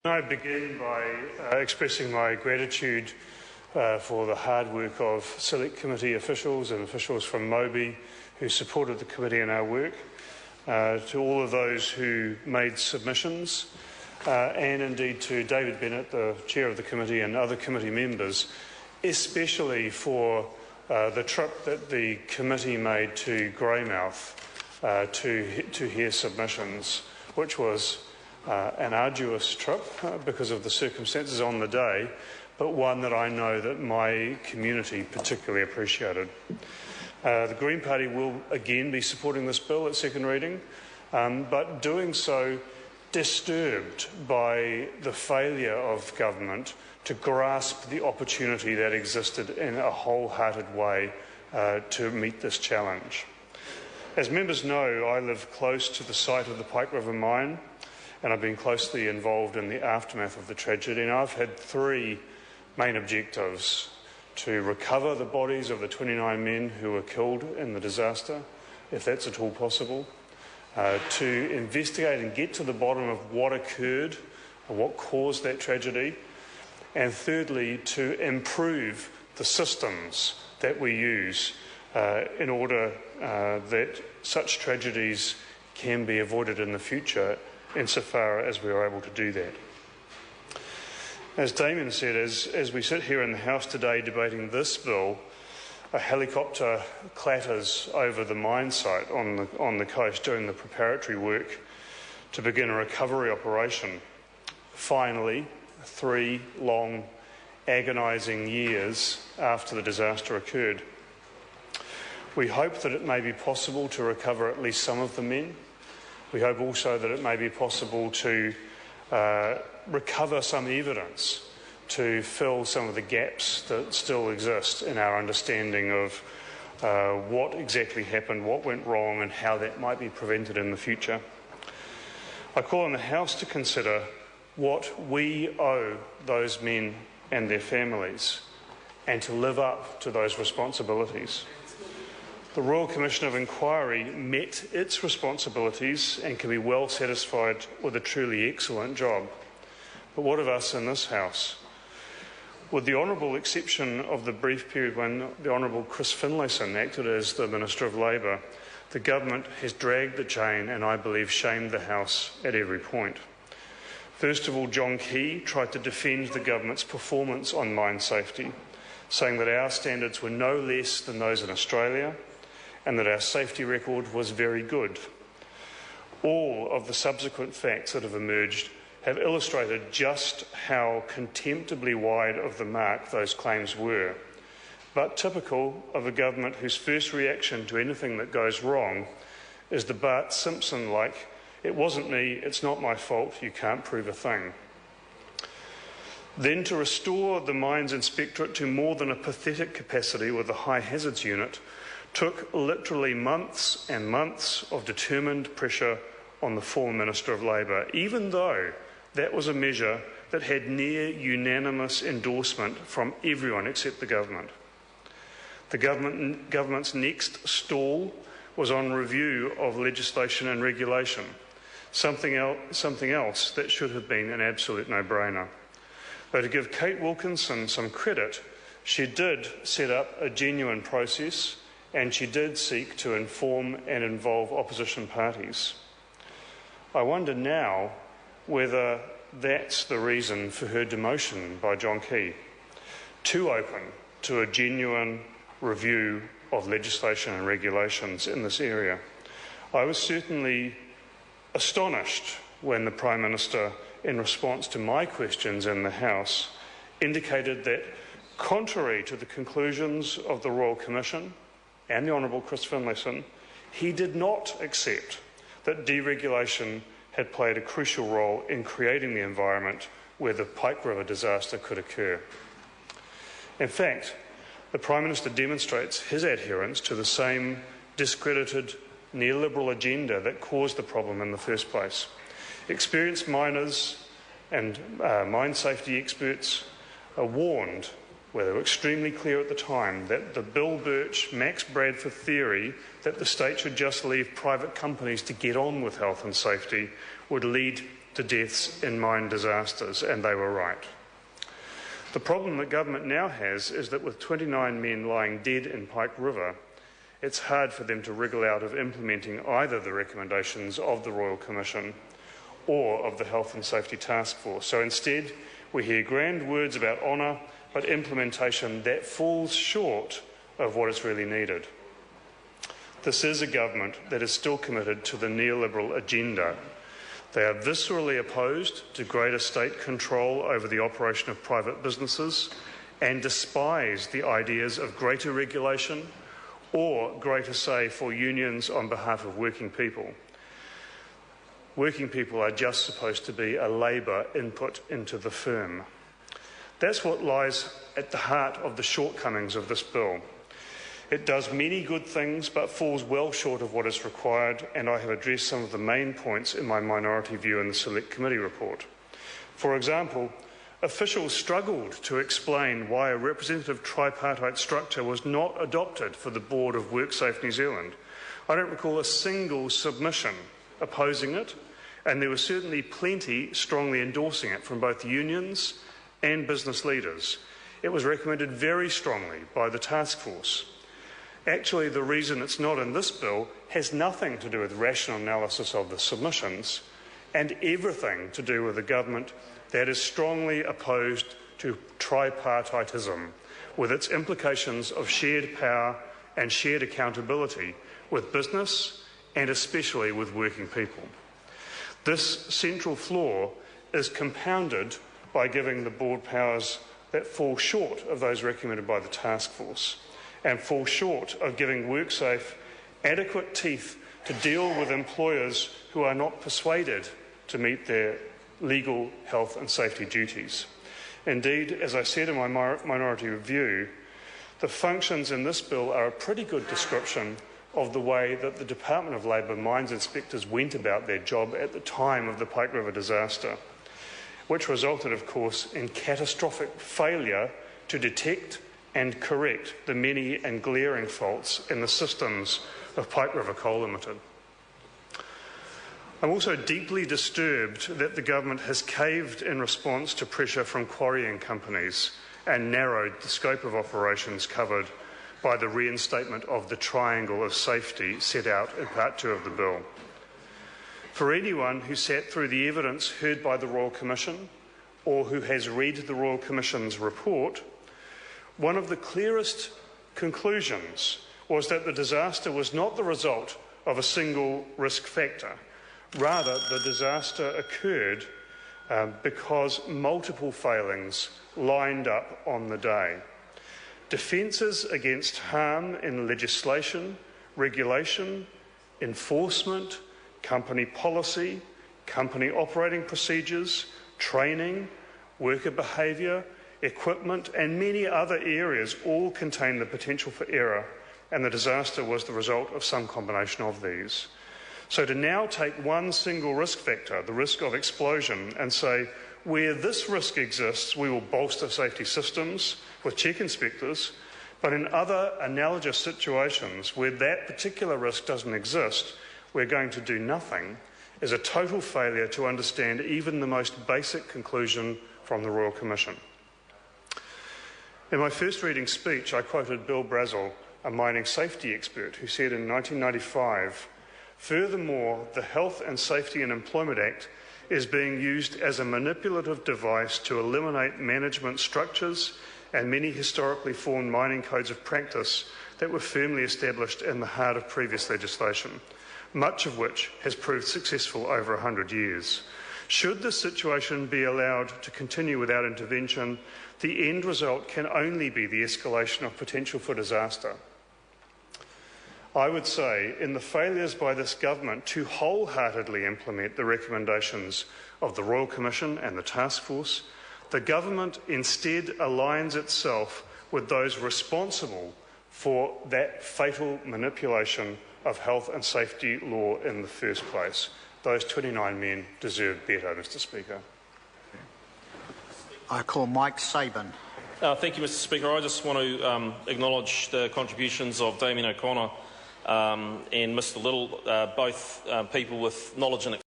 I begin by expressing my gratitude for the hard work of Select Committee officials and officials from Mobi who supported the committee in our work, to all of those who made submissions, and indeed to David Bennett, the chair of the committee, and other committee members, especially for the trip that the committee made to Greymouth to hear submissions, which was an arduous trip because of the circumstances on the day, but one that I know that my community particularly appreciated. The Green Party will again be supporting this bill at second reading, but doing so disturbed by the failure of government to grasp the opportunity that existed in a wholehearted way to meet this challenge. As members know, I live close to the site of the Pike River mine, and I've been closely involved in the aftermath of the tragedy, and I've had three main objectives: to recover the bodies of the 29 men who were killed in the disaster, if that's at all possible, to investigate and get to the bottom of what occurred and what caused that tragedy, and thirdly, to improve the systems that we use in order that such tragedies can be avoided in the future, insofar as we are able to do that. As Damien said, as we sit here in the House today debating this bill, a helicopter clatters over the mine site on the coast doing the preparatory work to begin a recovery operation. Finally, 3 long, agonising years after the disaster occurred. We hope that it may be possible to recover at least some of the men. We hope also that it may be possible to recover some evidence to fill some of the gaps that still exist in our understanding of what exactly happened, what went wrong, and how that might be prevented in the future. I call on the House to consider what we owe those men and their families, and to live up to those responsibilities. The Royal Commission of Inquiry met its responsibilities and can be well satisfied with a truly excellent job. But what of us in this House? With the honourable exception of the brief period when the Honourable Chris Finlayson acted as the Minister of Labour, the government has dragged the chain and, I believe, shamed the House at every point. First of all, John Key tried to defend the government's performance on mine safety, saying that our standards were no less than those in Australia, and that our safety record was very good. All of the subsequent facts that have emerged have illustrated just how contemptibly wide of the mark those claims were, but typical of a government whose first reaction to anything that goes wrong is the Bart Simpson-like, "It wasn't me, it's not my fault, you can't prove a thing." Then to restore the Mines Inspectorate to more than a pathetic capacity with a high hazards unit took literally months and months of determined pressure on the former Minister of Labour, even though that was a measure that had near unanimous endorsement from everyone except the government. The government's next stall was on review of legislation and regulation, something else that should have been an absolute no-brainer. Though to give Kate Wilkinson some credit, she did set up a genuine process, and she did seek to inform and involve opposition parties. I wonder now whether that's the reason for her demotion by John Key, too open to a genuine review of legislation and regulations in this area. I was certainly astonished when the Prime Minister, in response to my questions in the House, indicated that, contrary to the conclusions of the Royal Commission and the Honourable Chris Finlayson, he did not accept that deregulation had played a crucial role in creating the environment where the Pike River disaster could occur. In fact, the Prime Minister demonstrates his adherence to the same discredited neoliberal agenda that caused the problem in the first place. Experienced miners and mine safety experts are warned, where they were extremely clear at the time, that the Bill Birch, Max Bradford theory that the state should just leave private companies to get on with health and safety would lead to deaths in mine disasters, and they were right. The problem that government now has is that with 29 men lying dead in Pike River, it's hard for them to wriggle out of implementing either the recommendations of the Royal Commission or of the Health and Safety Task Force. So instead, we hear grand words about honour, but implementation that falls short of what is really needed. This is a government that is still committed to the neoliberal agenda. They are viscerally opposed to greater state control over the operation of private businesses and despise the ideas of greater regulation or greater say for unions on behalf of working people. Working people are just supposed to be a labour input into the firm. That's what lies at the heart of the shortcomings of this bill. It does many good things but falls well short of what is required, and I have addressed some of the main points in my minority view in the Select Committee report. For example, officials struggled to explain why a representative tripartite structure was not adopted for the Board of WorkSafe New Zealand. I don't recall a single submission opposing it, and there was certainly plenty strongly endorsing it from both unions and business leaders. It was recommended very strongly by the task force. Actually, the reason it's not in this bill has nothing to do with rational analysis of the submissions and everything to do with a government that is strongly opposed to tripartitism, with its implications of shared power and shared accountability with business and especially with working people. This central flaw is compounded by giving the board powers that fall short of those recommended by the task force and fall short of giving WorkSafe adequate teeth to deal with employers who are not persuaded to meet their legal health and safety duties. Indeed, as I said in my minority review, the functions in this bill are a pretty good description of the way that the Department of Labour mines inspectors went about their job at the time of the Pike River disaster, which resulted, of course, in catastrophic failure to detect and correct the many and glaring faults in the systems of Pike River Coal Limited. I'm also deeply disturbed that the government has caved in response to pressure from quarrying companies and narrowed the scope of operations covered by the reinstatement of the triangle of safety set out in Part 2 of the bill. For anyone who sat through the evidence heard by the Royal Commission or who has read the Royal Commission's report, one of the clearest conclusions was that the disaster was not the result of a single risk factor. Rather, the disaster occurred because multiple failings lined up on the day. Defences against harm in legislation, regulation, enforcement, company policy, company operating procedures, training, worker behaviour, equipment and many other areas all contain the potential for error, and the disaster was the result of some combination of these. So to now take one single risk factor, the risk of explosion, and say, where this risk exists, we will bolster safety systems with check inspectors, but in other analogous situations where that particular risk doesn't exist, we're going to do nothing, is a total failure to understand even the most basic conclusion from the Royal Commission. In my first reading speech, I quoted Bill Brazel, a mining safety expert, who said in 1995, "Furthermore, the Health and Safety and Employment Act is being used as a manipulative device to eliminate management structures and many historically formed mining codes of practice that were firmly established in the heart of previous legislation, much of which has proved successful over 100 years. Should this situation be allowed to continue without intervention, the end result can only be the escalation of potential for disaster." I would say, in the failures by this government to wholeheartedly implement the recommendations of the Royal Commission and the Task Force, the government instead aligns itself with those responsible for that fatal manipulation of health and safety law in the first place. Those 29 men deserve better, Mr. Speaker. I call Mike Sabin. Thank you, Mr. Speaker. I just want to acknowledge the contributions of Damien O'Connor and Mr. Little, both people with knowledge and